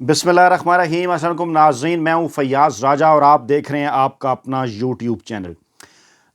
बिस्मिल्लाहिर्रहमानिर्रहीम। अस्सलाम वालेकुम नाज़रीन, मैं हूं फैयाज़ राजा और आप देख रहे हैं आपका अपना यूट्यूब चैनल।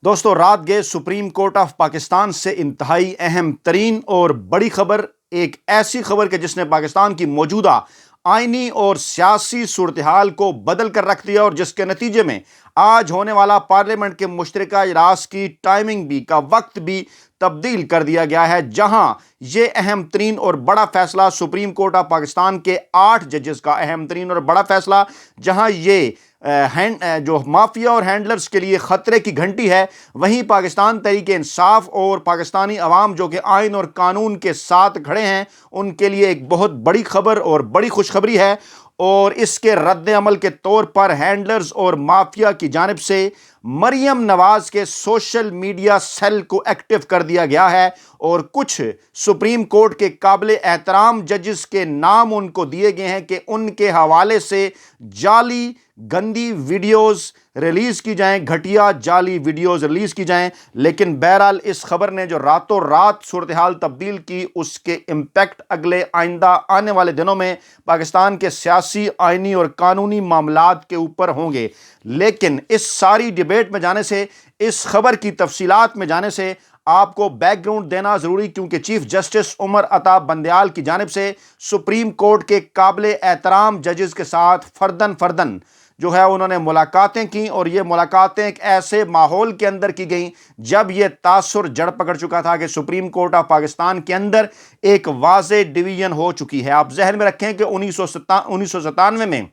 दोस्तों, रात गए सुप्रीम कोर्ट ऑफ पाकिस्तान से इंतहाई अहम तरीन और बड़ी खबर, एक ऐसी खबर के जिसने पाकिस्तान की मौजूदा आइनी और सियासी सूरत हाल को बदल कर रख दिया और जिसके नतीजे में आज होने वाला पार्लियामेंट के मुश्तरका इजलास की टाइमिंग भी का वक्त भी तब्दील कर दिया गया है, जहां ये अहम तरीन और बड़ा फैसला सुप्रीम कोर्ट ऑफ पाकिस्तान के 8 जजेस का अहम तरीन और बड़ा फैसला, जहां ये जो माफिया और हैंडलर्स के लिए खतरे की घंटी है, वहीं पाकिस्तान तहरीक इंसाफ और पाकिस्तानी अवाम जो कि आइन और कानून के साथ खड़े हैं, उनके लिए एक बहुत बड़ी खबर और बड़ी खुशखबरी है। और इसके रद्द अमल के तौर पर हैंडलर्स और माफिया की जानिब से मरियम नवाज के सोशल मीडिया सेल को एक्टिव कर दिया गया है और कुछ सुप्रीम कोर्ट के काबिल एहतराम जजेस के नाम उनको दिए गए हैं कि उनके हवाले से जाली गंदी वीडियोस रिलीज की जाएं, घटिया जाली वीडियोस रिलीज की जाएं। लेकिन बहरहाल इस खबर ने जो रातों रात सूरत हाल तब्दील की, उसके इम्पैक्ट अगले आइंदा आने वाले दिनों में पाकिस्तान के सियासी, आइनी और कानूनी मामलात के ऊपर होंगे। लेकिन इस सारी डिबेट में जाने से, इस खबर की तफसीलात में जाने से आपको बैकग्राउंड देना जरूरी, क्योंकि चीफ जस्टिस उमर अता बंदयाल की जानिब से सुप्रीम कोर्ट के काबिल एहतराम जजेस के साथ फर्दन फर्दन जो है उन्होंने मुलाकातें की। और ये मुलाकातें एक ऐसे माहौल के अंदर की गई जब ये तासुर जड़ पकड़ चुका था कि सुप्रीम कोर्ट ऑफ पाकिस्तान के अंदर एक वाज़े डिवीजन हो चुकी है। आप जहन में रखें कि 1997 में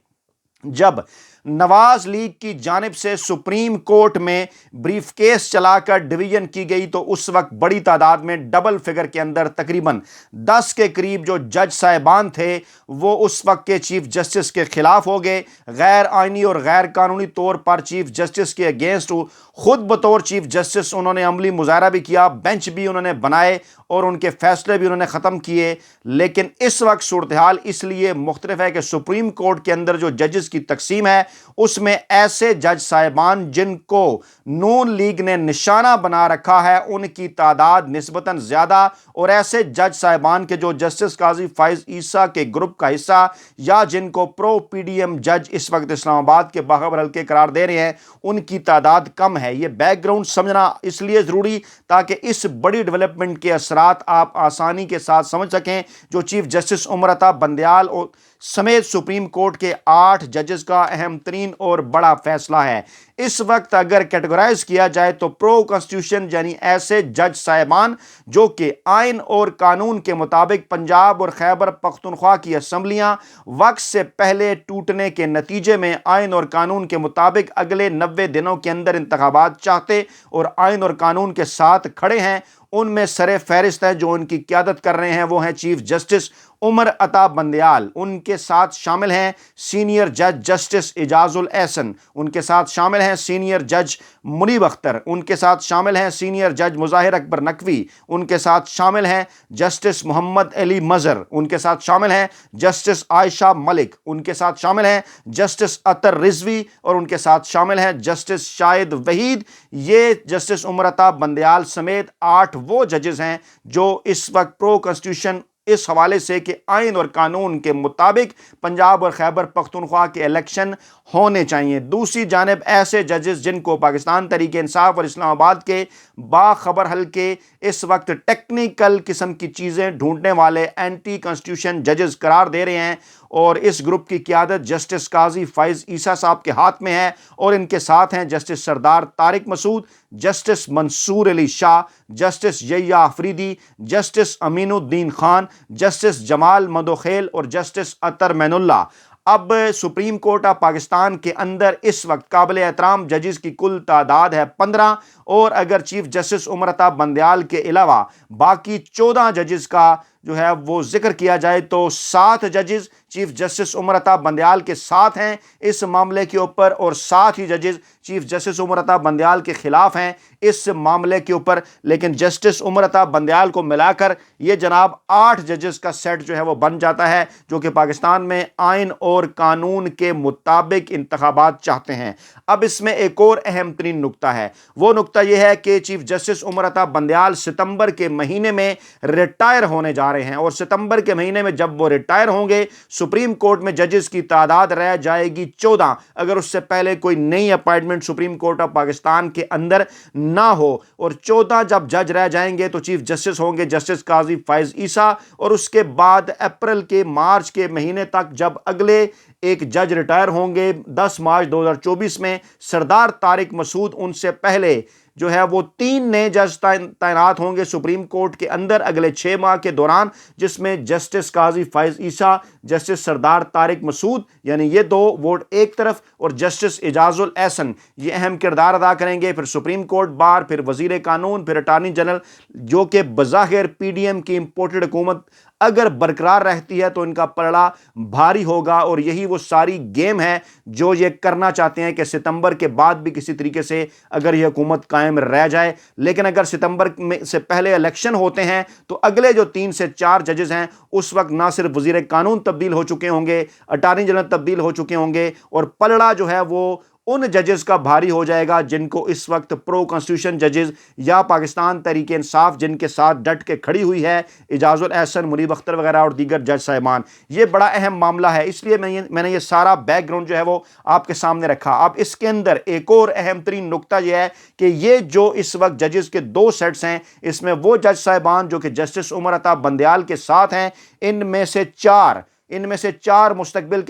जब नवाज लीग की जानिब से सुप्रीम कोर्ट में ब्रीफ केस चलाकर डिवीजन की गई, तो उस वक्त बड़ी तादाद में डबल फिगर के अंदर तकरीबन 10 के करीब जो जज साहिबान थे वो उस वक्त के चीफ जस्टिस के खिलाफ हो गए। गैर आइनी और गैर कानूनी तौर पर चीफ जस्टिस के अगेंस्ट खुद बतौर चीफ जस्टिस उन्होंने अमली मुजाहरा भी किया, बेंच भी उन्होंने बनाए और उनके फैसले भी उन्होंने ख़त्म किए। लेकिन इस वक्त सूरत हाल इसलिए मुख्तलिफ है कि सुप्रीम कोर्ट के अंदर जो जजेस की तकसीम है, उसमें ऐसे जज साहिबान जिनको नून लीग ने निशाना बना रखा है उनकी तादाद निस्बतन ज़्यादा, और ऐसे जज साहिबान के जो जस्टिस काजी फाइज ईसा के ग्रुप का हिस्सा या जिनको प्रो पीडीएम जज इस वक्त इस्लामाबाद के बाखबर हल्के करार दे रहे हैं, उनकी तादाद कम है। ये बैकग्राउंड समझना इसलिए ज़रूरी ताकि इस बड़ी डेवलपमेंट के असरात आप आसानी के साथ समझ सकें। जो चीफ जस्टिस उमर अता बंदयाल और समेत सुप्रीम कोर्ट के 8 जजेस का अहम तरीन और बड़ा फैसला है। इस वक्त अगर कैटेगराइज किया जाए तो प्रो कॉन्स्टिट्यूशन यानी ऐसे जज साहिबान जो कि आइन और कानून के मुताबिक पंजाब और खैबर पख्तूनख्वा की असम्बलियां वक्त से पहले टूटने के नतीजे में आइन और कानून के मुताबिक अगले 90 दिनों के अंदर इंतखाबात चाहते और आइन और कानून के साथ खड़े हैं, उनमें सरे फहरिस्त है जो उनकी क़यादत कर रहे हैं वो हैं चीफ जस्टिस उमर अता बंदयाल। उनके साथ शामिल हैं सीनियर जज जस्टिस इजाजुल एहसन, उनके साथ शामिल हैं सीनियर जज मुनीब अख्तर, उनके साथ शामिल हैं सीनियर जज मुजाहिर अकबर नकवी, उनके साथ शामिल हैं जस्टिस मोहम्मद अली मजर, उनके साथ शामिल हैं जस्टिस आयशा मलिक, उनके साथ शामिल हैं जस्टिस अतर रिजवी और उनके साथ शामिल हैं जस्टिस शाहिद वहीद। ये जस्टिस उमर अता बंदयाल समेत 8 वो जजेस हैं जो इस वक्त प्रो कॉन्स्टिट्यूशन इस हवाले से कि आइन और कानून के मुताबिक पंजाब और खैबर पख्तूनख्वा के इलेक्शन होने चाहिए। दूसरी जानिब ऐसे जजेस जिनको पाकिस्तान तहरीक इंसाफ और इस्लामाबाद के बाखबर हल्के इस वक्त टेक्निकल किस्म की चीज़ें ढूंढने वाले एंटी कॉन्स्टिट्यूशन जजेस करार दे रहे हैं, और इस ग्रुप की क़यादत जस्टिस काजी फाइज ईसा साहब के हाथ में है। और इनके साथ हैं justice Sardar Tariq Masood, justice Mansoor Ali Shah, justice Yahya Afridi, justice Aminuddin Khan, justice Jamal Mandokhel और जस्टिस अतर मैनुल्ला। अब सुप्रीम कोर्ट ऑफ पाकिस्तान के अंदर इस वक्त काबिल एहतराम जजेस की कुल तादाद है 15, और अगर चीफ जस्टिस उमर अता बंदयाल के अलावा बाकी 14 जजेस का जो है वो जिक्र किया जाए तो 7 जजेस चीफ जस्टिस उमर अता बंदयाल के साथ हैं इस मामले के ऊपर, और 7 ही जजेस चीफ जस्टिस उमर अता बंदयाल के खिलाफ हैं इस मामले के ऊपर। लेकिन जस्टिस उमर अता बंदयाल को मिलाकर ये जनाब 8 जजेस का सेट जो है वो बन जाता है, जो कि पाकिस्तान में आइन और कानून के मुताबिक इंतखाबात चाहते हैं। अब इसमें एक और अहम तरीन नुक्ता है, वो नुक्ता यह है कि चीफ जस्टिस उमर अता बंदयाल सितंबर के महीने में रिटायर होने जा जा रहे हैं और सितंबर के महीने में जब वो रिटायर होंगे सुप्रीम कोर्ट में जजेस की तादाद रह जाएगी 14, अगर उससे पहले कोई नई appointment supreme court of Pakistan के अंदर ना हो। और 14 जब जज रह जाएंगे तो चीफ जस्टिस होंगे जस्टिस काजी फैज ईसा, और उसके बाद अप्रैल के मार्च के महीने तक जब अगले एक जज रिटायर होंगे 10 मार्च 2024 में सरदार तारिक मसूद, उनसे पहले जो है वो 3 नए जज तैनात होंगे सुप्रीम कोर्ट के अंदर अगले 6 माह के दौरान, जिसमें जस्टिस काजी फैज ईसा, जस्टिस सरदार तारिक मसूद, यानी ये 2 वोट एक तरफ, और जस्टिस एजाजुल एहसन ये अहम किरदार अदा करेंगे। फिर सुप्रीम कोर्ट बार, फिर वजीर कानून, फिर अटार्नी जनरल, जो कि बज़ाहिर पीडीएम की इंपोर्टेड हुकूमत अगर बरकरार रहती है तो इनका पलड़ा भारी होगा। और यही वो सारी गेम है जो ये करना चाहते हैं कि सितंबर के बाद भी किसी तरीके से अगर ये हुकूमत कायम रह जाए। लेकिन अगर सितंबर में से पहले इलेक्शन होते हैं तो अगले जो 3 से 4 जजेस हैं उस वक्त ना सिर्फ वजीर कानून तब्दील हो चुके होंगे, अटार्नी जनरल तब्दील हो चुके होंगे, और पलड़ा जो है वो उन जजेस का भारी हो जाएगा जिनको इस वक्त प्रो कॉन्स्टिट्यूशन जजेस या पाकिस्तान तहरीक इंसाफ जिनके साथ डट के खड़ी हुई है, एजाजुल एहसन, मुनीब अख्तर वगैरह और दीगर जज साहिबान। ये बड़ा अहम मामला है, इसलिए मैंने ये सारा बैकग्राउंड जो है वो आपके सामने रखा। अब इसके अंदर एक और अहम तरीन नुकता यह है कि ये जो इस वक्त जजेस के 2 सेट्स हैं, इसमें वो जज साहिबान जो कि जस्टिस उमर अता बंदयाल के साथ हैं, इनमें से 4 मुस्तकबिल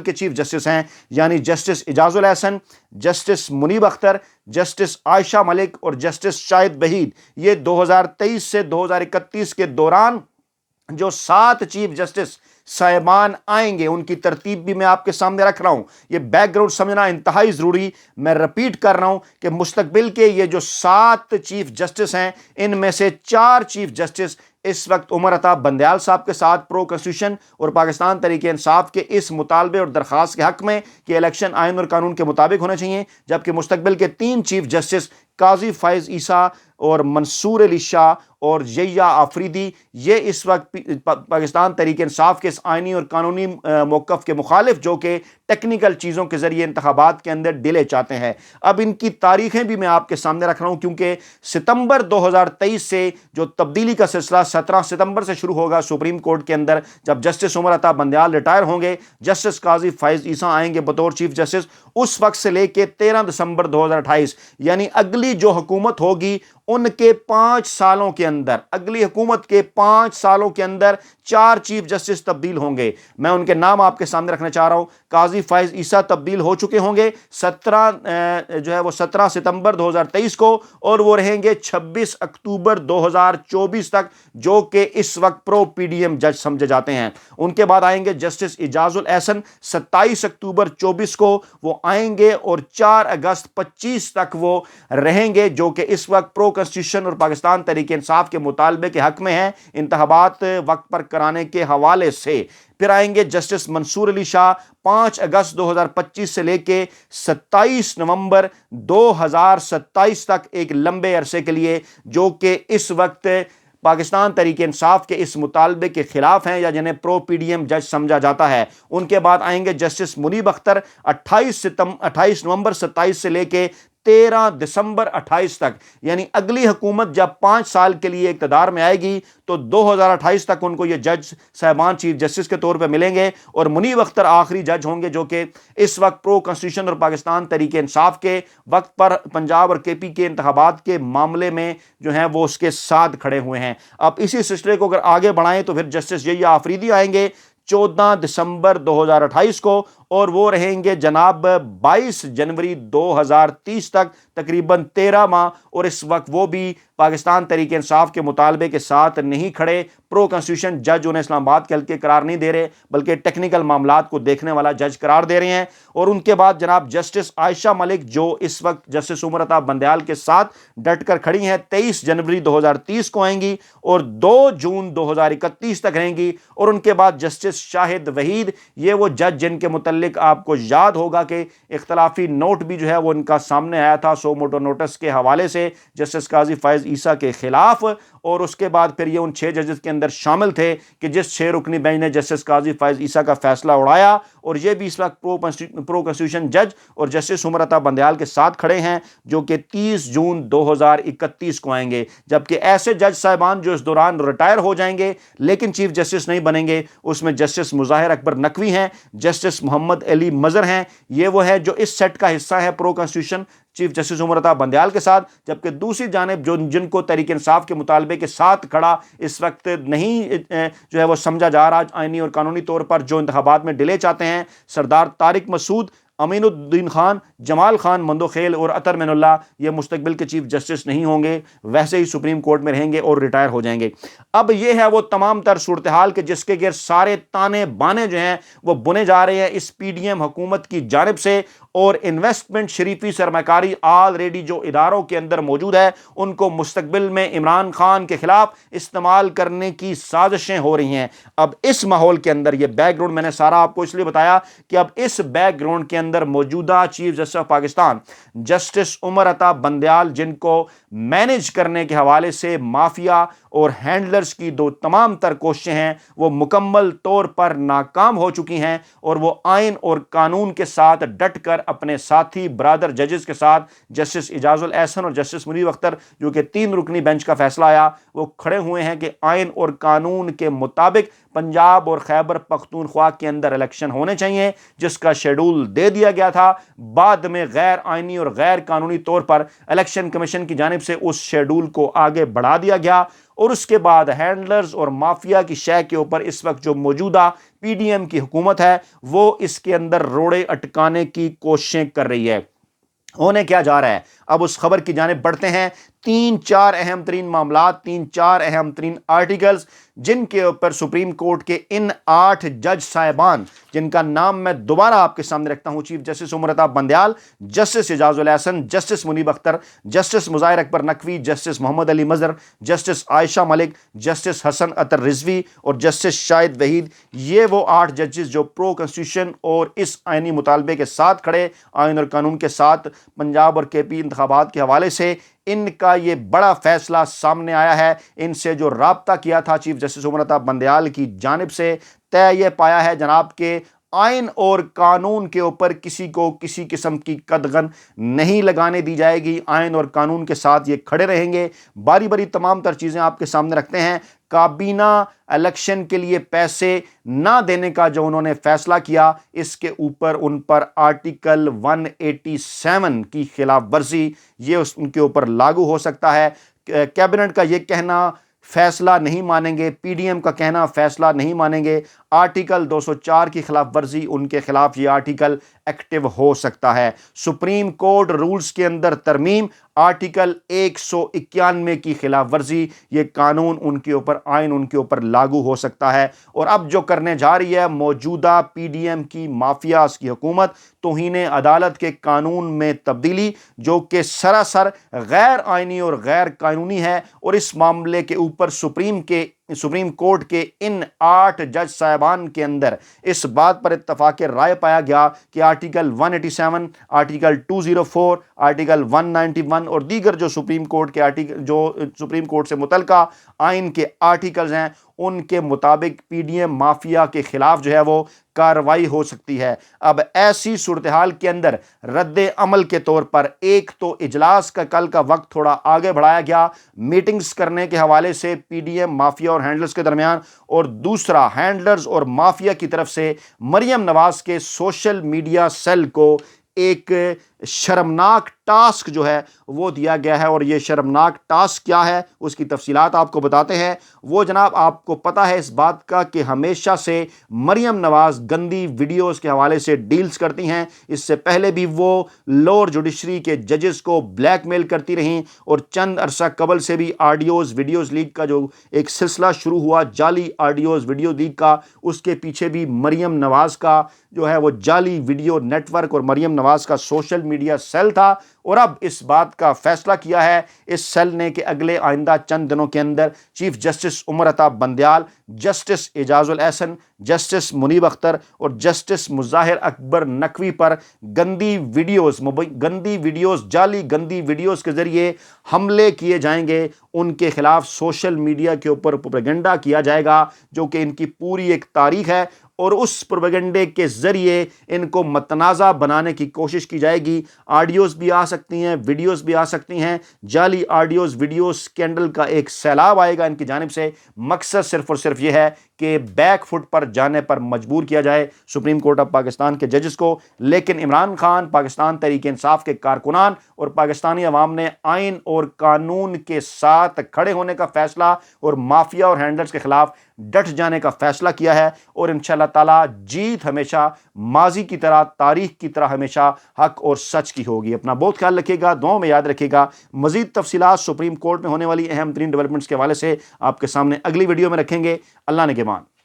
के चीफ जस्टिस हैं, यानी justice Ijazul Ahsan, justice Munib Akhtar, justice Ayesha Malik और जस्टिस शाहिद वहीद। ये 2023 से 2031 के दौरान जो 7 चीफ जस्टिस साहिबान आएंगे उनकी तरतीब भी मैं आपके सामने रख रहा हूं। ये बैकग्राउंड समझना इंतहाई जरूरी, मैं रिपीट कर रहा हूं कि मुस्तकबिल के ये जो 7 चीफ जस्टिस हैं, इनमें से 4 चीफ जस्टिस इस वक्त उमर अता बंदयाल साहब के साथ प्रो कॉन्स्टिट्यूशन और पाकिस्तान तहरीक इंसाफ के इस मुतालबे और दरख्वास्त के हक में कि इलेक्शन आइन और कानून के मुताबिक होने चाहिए, जबकि मुस्तकबिल के 3 चीफ जस्टिस काजी फैज ईसा और मंसूर अली शाह और यहिया आफरीदी ये इस वक्त पाकिस्तान तहरीक इंसाफ के इस आइनी और कानूनी मौक़िफ़ के मुखालिफ जो कि टेक्निकल चीज़ों के ज़रिए इंतखाबात के अंदर डिले चाहते हैं। अब इनकी तारीखें भी मैं आपके सामने रख रहा हूँ, क्योंकि सितंबर 2023 से जो तब्दीली का सिलसिला 17 सितंबर से शुरू होगा सुप्रीम कोर्ट के अंदर, जब जस्टिस उमर अता बंदयाल रिटायर होंगे, जस्टिस काजी फैज ईसा आएंगे बतौर चीफ जस्टिस, उस वक्त से लेके 13 दिसंबर 2028 यानी अगली जो हुकूमत होगी उनके 5 सालों के अंदर, अगली हुकूमत के 5 सालों के अंदर 4 चीफ जस्टिस तब्दील होंगे। मैं उनके नाम आपके सामने रखना चाह रहा हूं। काजी फैज ईसा तब्दील हो चुके होंगे 17 सितंबर 2023 को, और वो रहेंगे 26 अक्टूबर 2024 तक, जो कि इस वक्त प्रो पीडीएम जज समझे जाते हैं। उनके बाद आएंगे जस्टिस एजाजुल एहसन, 27 अक्टूबर 24 को वो आएंगे और 4 अगस्त 25 तक वो रहेंगे, जो कि इस वक्त प्रो कॉन्स्टिट्यूशन और पाकिस्तान तहरीक इंसाफ के मुतालबे के हक में है इंतखाबात वक्त पर कराने के हवाले से। फिर आएंगे जस्टिस मंसूर अली शाह 5 अगस्त 2025 से लेके 27 नवंबर 2027 तक, एक लंबे अरसे के लिए, जो कि इस वक्त पाकिस्तान तहरीक इंसाफ के इस मुतालबे के खिलाफ हैं या जिन्हें प्रो पीडीएम जज समझा जाता है। उनके बाद आएंगे जस्टिस मुनीब अख्तर 28 नवंबर 27 से लेके 13 दिसंबर 28 तक, यानी अगली हुकूमत जब 5 साल के लिए इक़्तिदार में आएगी तो 2028 तक उनको ये जज साहिबान चीफ जस्टिस के तौर पे मिलेंगे, और मुनीब अख्तर आखिरी जज होंगे जो कि इस वक्त प्रो कॉन्स्टिट्यूशन और पाकिस्तान तहरीक इंसाफ के वक्त पर पंजाब और केपी के इंतखाबात के मामले में जो हैं वो उसके साथ खड़े हुए हैं। अब इसी सिलसिले को अगर आगे बढ़ाएं तो फिर जस्टिस यहिया आफरीदी आएंगे 14 दिसंबर 2028 को, और वो रहेंगे जनाब 22 जनवरी 2030 तक, तकरीबन 13 माह, और इस वक्त वो भी पाकिस्तान तहरीक इंसाफ के मुतालबे के साथ नहीं खड़े। प्रो कॉन्स्टिट्यूशन जज उन्हें इस्लामाबाद के हल्के करार नहीं दे रहे, बल्कि टेक्निकल मामलात को देखने वाला जज करार दे रहे हैं। और उनके बाद जनाब जस्टिस आयशा मलिक जो इस वक्त जस्टिस उमर अता बंदयाल के साथ डट कर खड़ी हैं, 23 जनवरी 2030 को आएंगी और 2 जून 2031 तक रहेंगी। और उनके बाद जस्टिस शाहिद वहीद, ये वो जज जिनके मुतल्लिक आपको याद होगा कि इख्तलाफी नोट भी जो है वो इनका सामने आया था सो मोटो नोटिस के हवाले से जस्टिस काजी फैज ईसा के खिलाफ। और उसके बाद फिर ये उन 6 जजेस के अंदर शामिल थे कि जिस 6 रुकनी बेंच ने जस्टिस काजी फैज ईसा का फैसला उड़ाया اور یہ بھی اس وقت پرو کنسٹیٹیوشن جج اور جسٹس عمر عطا بندیال کے ساتھ کھڑے ہیں، جو کہ 30 جون 2031 کو آئیں گے، جبکہ ایسے جج صاحبان جو اس دوران ریٹائر ہو جائیں گے لیکن چیف جسٹس نہیں بنیں گے، اس میں جسٹس مظاہر اکبر نقوی ہیں، جسٹس محمد علی مظہر ہیں، یہ وہ ہے جو اس سیٹ کا حصہ ہے پرو constitution chief justice Umar Ata Bandial کے ساتھ، جبکہ دوسری جانب جن کو تحریک انصاف کے مطالبے کے ساتھ کھڑا اس وقت نہیں جو ہے وہ سمجھا جا رہا آئینی اور قانونی طور پر، جو انتخابات میں ڈیلے چاہتے ہیں، سردار طارق مسعود، امین الدین خان، جمال خان مندوخیل اور عطر معین اللہ، یہ مستقبل کے چیف جسٹس نہیں ہوں گے، ویسے ہی سپریم کورٹ میں رہیں گے اور ریٹائر ہو جائیں گے۔ اب یہ ہے وہ تمام تر صورتحال کہ جس کے گرد سارے تانے بانے جو ہیں وہ بنے جا رہے ہیں اس پی ڈی ایم حکومت کی جانب سے، اور انویسٹمنٹ شریفی سرمایہ کاری آلریڈی جو اداروں کے اندر موجود ہے ان کو مستقبل میں عمران خان کے خلاف استعمال کرنے کی سازشیں ہو رہی ہیں۔ اب اس ماحول کے اندر یہ بیک گراؤنڈ میں نے سارا آپ کو اس لیے بتایا کہ اب اس بیک گراؤنڈ کے اندر موجودہ chief justice of Pakistan justice Umar Ata Bandial, جن کو مینج کرنے کے حوالے سے مافیا اور ہینڈلرز کی دو تمام تر کوششیں ہیں وہ مکمل طور پر ناکام ہو چکی ہیں، اور وہ آئین اور قانون کے ساتھ ڈٹ کر اپنے ساتھی برادر ججز کے ساتھ جسٹس اعجاز الاحسن اور جسٹس منیب اختر، جو کہ 3 رکنی بینچ کا فیصلہ آیا، وہ کھڑے ہوئے ہیں کہ آئین اور قانون کے مطابق پنجاب اور خیبر پختونخوا کے اندر الیکشن ہونے چاہیے، جس کا شیڈول دے دیا گیا تھا، بعد میں غیر آئینی اور غیر قانونی طور پر الیکشن کمیشن کی جانب سے اس شیڈول کو آگے بڑھا دیا گیا، اور اس کے بعد ہینڈلرز اور مافیا کی شے کے اوپر اس وقت جو موجودہ پی ڈی ایم کی حکومت ہے وہ اس کے اندر روڑے اٹکانے کی کوششیں کر رہی ہے۔ ہونے کیا جا رہا ہے، اب اس خبر کی جانب بڑھتے ہیں۔ 3-4 اہم ترین معاملات، 3-4 اہم ترین آرٹیکلز جن کے اوپر سپریم کورٹ کے ان 8 جج صاحبان، جن کا نام میں دوبارہ آپ کے سامنے رکھتا ہوں، chief justice Umar Ata Bandial, justice Ijaz ul Ahsan, justice منیب اختر، جسٹس مظاہر اکبر نقوی، جسٹس محمد علی مظہر، جسٹس عائشہ ملک، جسٹس حسن عطر رضوی اور جسٹس شاہد وحید، یہ وہ 8 ججز جو پرو کنسٹیٹیوشن اور اس آئینی مطالبے کے ساتھ کھڑے، آئین اور قانون کے ساتھ پنجاب اور کے پی انتخابات کے حوالے سے ان کا یہ بڑا فیصلہ سامنے آیا ہے۔ ان سے جو رابطہ کیا تھا چیف جسٹس عمر عطا بندیال کی جانب سے، طے یہ پایا ہے جناب کہ آئین اور قانون کے اوپر کسی کو کسی قسم کی قدغن نہیں لگانے دی جائے گی، آئین اور قانون کے ساتھ یہ کھڑے رہیں گے۔ باری باری تمام تر چیزیں آپ کے سامنے رکھتے ہیں۔ کابینہ الیکشن کے لیے پیسے نہ دینے کا جو انہوں نے فیصلہ کیا، اس کے اوپر ان پر آرٹیکل 187 کی خلاف ورزی یہ ان کے اوپر لاگو ہو سکتا ہے۔ کیبنٹ کا یہ کہنا فیصلہ نہیں مانیں گے، پی ڈی ایم کا کہنا فیصلہ نہیں مانیں گے، آرٹیکل 204 کی خلاف ورزی ان کے خلاف یہ آرٹیکل ایکٹیو ہو سکتا ہے۔ سپریم کورٹ رولز کے اندر ترمیم، آرٹیکل 191 کی خلاف ورزی، یہ قانون ان کے اوپر، آئین ان کے اوپر لاگو ہو سکتا ہے۔ اور اب جو کرنے جا رہی ہے موجودہ پی ڈی ایم کی مافیاز کی حکومت، توہین عدالت کے قانون میں تبدیلی، جو کہ سراسر غیر آئینی اور غیر قانونی ہے، اور اس معاملے کے اوپر سپریم کورٹ کے ان 8 جج صاحبان کے اندر اس بات پر اتفاق رائے پایا گیا کہ آرٹیکل 187، آرٹیکل 204، آرٹیکل 191 اور دیگر جو سپریم کورٹ سے متعلقہ آئین کے آرٹیکلز ہیں، ان کے مطابق پی ڈی ایم مافیا کے خلاف جو ہے وہ کارروائی ہو سکتی ہے۔ اب ایسی صورتحال کے اندر رد عمل کے طور پر ایک تو اجلاس کا کل کا وقت تھوڑا آگے بڑھایا گیا میٹنگز کرنے کے حوالے سے پی ڈی ایم مافیا اور ہینڈلرز کے درمیان، اور دوسرا ہینڈلرز اور مافیا کی طرف سے مریم نواز کے سوشل میڈیا سیل کو ایک شرمناک ٹاسک جو ہے وہ دیا گیا ہے۔ اور یہ شرمناک ٹاسک کیا ہے اس کی تفصیلات آپ کو بتاتے ہیں۔ وہ جناب آپ کو پتہ ہے اس بات کا کہ ہمیشہ سے مریم نواز گندی ویڈیوز کے حوالے سے ڈیلز کرتی ہیں، اس سے پہلے بھی وہ لوور جوڈیشری کے ججز کو بلیک میل کرتی رہیں، اور چند عرصہ قبل سے بھی آڈیوز ویڈیوز لیک کا جو ایک سلسلہ شروع ہوا، جعلی آڈیوز ویڈیو لیک کا، اس کے پیچھے بھی مریم نواز کا جو ہے وہ جعلی ویڈیو نیٹ ورک اور مریم نواز کا سوشل میڈیا سیل تھا۔ اور اب اس بات کا فیصلہ کیا ہے اس سیل نے کہ اگلے آئندہ چند دنوں کے اندر chief justice Umar Ata Bandial, justice Ijaz ul Ahsan, justice منیب اختر اور جسٹس مظاہر اکبر نقوی پر گندی ویڈیوز، جعلی گندی ویڈیوز کے ذریعے حملے کیے جائیں گے، ان کے خلاف سوشل میڈیا کے اوپر پروپیگنڈا کیا جائے گا، جو کہ ان کی پوری ایک تاریخ ہے۔ اور اس پروپیگنڈے کے ذریعے ان کو متنازع بنانے کی کوشش کی جائے گی۔ آڈیوز بھی آ سکتی ہیں، ویڈیوز بھی آ سکتی ہیں، جعلی آڈیوز ویڈیوز اسکینڈل کا ایک سیلاب آئے گا ان کی جانب سے۔ مقصد صرف اور صرف یہ ہے کہ بیک فٹ پر جانے پر مجبور کیا جائے سپریم کورٹ آف پاکستان کے ججز کو۔ لیکن عمران خان، پاکستان تحریک انصاف کے کارکنان اور پاکستانی عوام نے آئین اور قانون کے ساتھ کھڑے ہونے کا فیصلہ اور مافیا اور ہینڈلرز کے خلاف ڈٹ جانے کا فیصلہ کیا ہے، اور انشاءاللہ تعالی جیت ہمیشہ ماضی کی طرح، تاریخ کی طرح ہمیشہ حق اور سچ کی ہوگی۔ اپنا بہت خیال رکھیے گا، دعاؤں میں یاد رکھیے گا۔ مزید تفصیلات سپریم کورٹ میں ہونے والی اہم ترین ڈیولپمنٹس کے حوالے سے آپ کے سامنے اگلی ویڈیو میں رکھیں گے۔ اللہ نگہبان۔